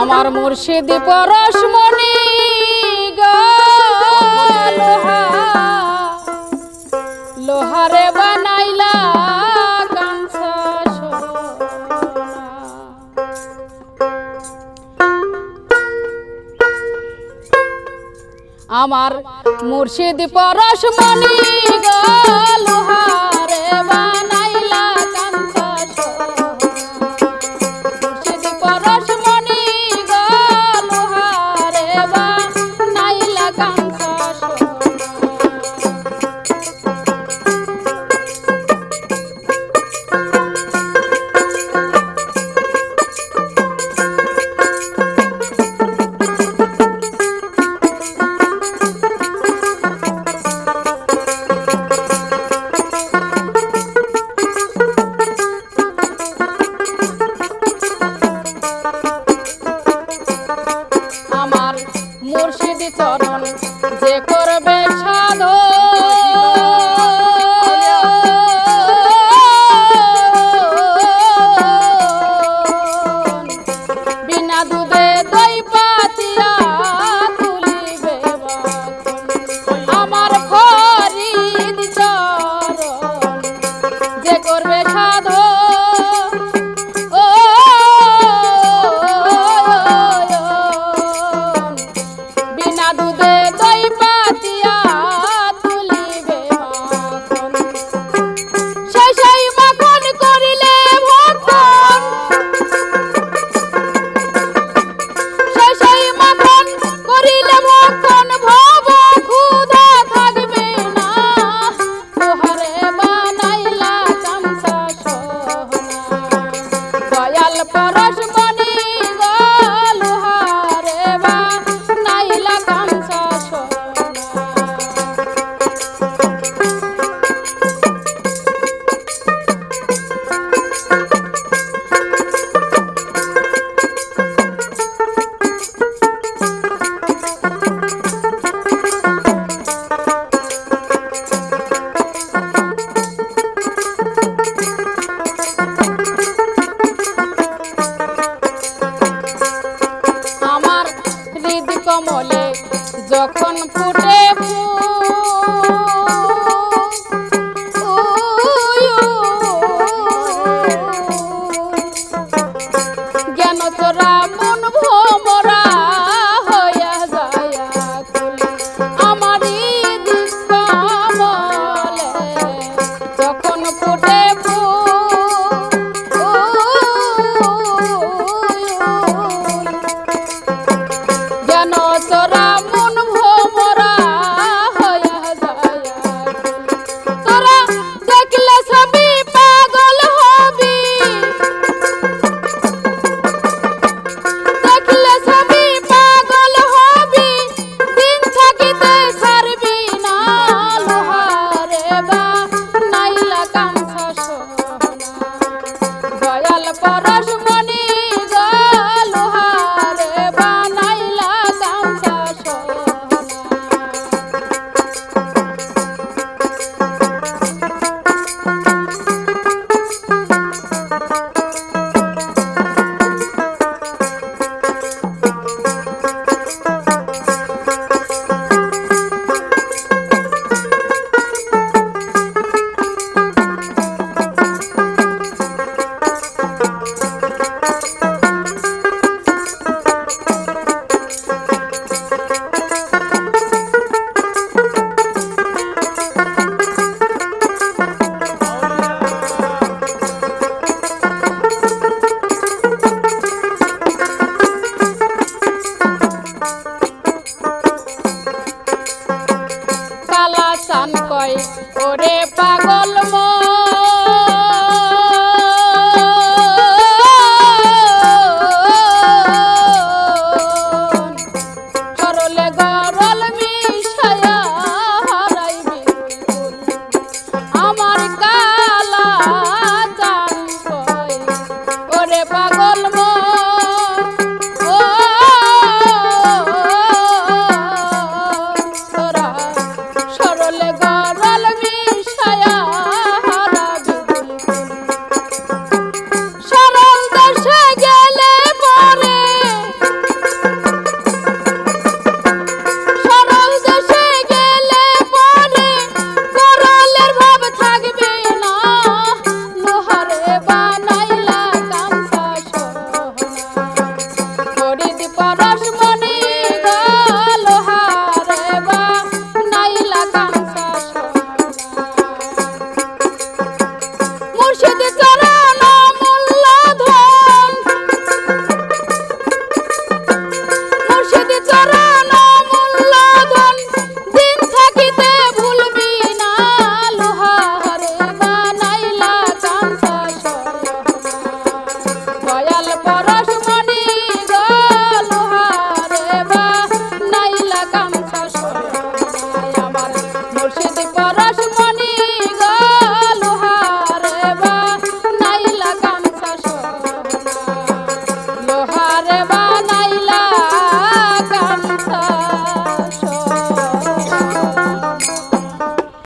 আমার মুর্শিদ পরশমণি লোহারে বানাইলা কাঞ্চা আমার মুর্শিদ পরশমণি লোহারে বানাইলা কাঞ্চা মুর্শিদ পরশমণি লোহারে বানাইলা কাঞ্চা মুর্শিদ চরণ যে করবে সাধন বিনা দুধে দই পাতিয়া তুলিবে আমার ফরিদ চরণ যে করবে সাধন দুধে দই পাতিয়া তুলিবে মাখন সেই মাখন করিলে ভক্ষণ সেই মাখন করিলে ভক্ষণ ভব ক্ষুধা থাকবে না লোহারে বানাইলা কাঞ্চা সোনা দয়াল পরশমণি লোহারে বানাইলা কাঞ্চা আমার হৃদ কমলে যখন ফুটে জ্ঞান তোরা মন ভোমরা হইয়া যায় আমার হৃদ কমলে যখন ফুটে যেন তোরা মন ভোমরা হইয়া যায় তোরা দেখলে সবই পাগল হবি দেখলে সবই পাগল হবি দিন থাকিতে ছাড়বি না লোহারে বানাইলা কাঞ্চা সোনা দয়াল পরশমণি লোহারে বানাইলা কাঞ্চা সোনা কালা চান কয় ওরে পাগল সরলে গরল মিশায়া হারাইবি আমার কালা চান কয় ওরে পাগল সরলে গরল মিশায়া হারাবি রে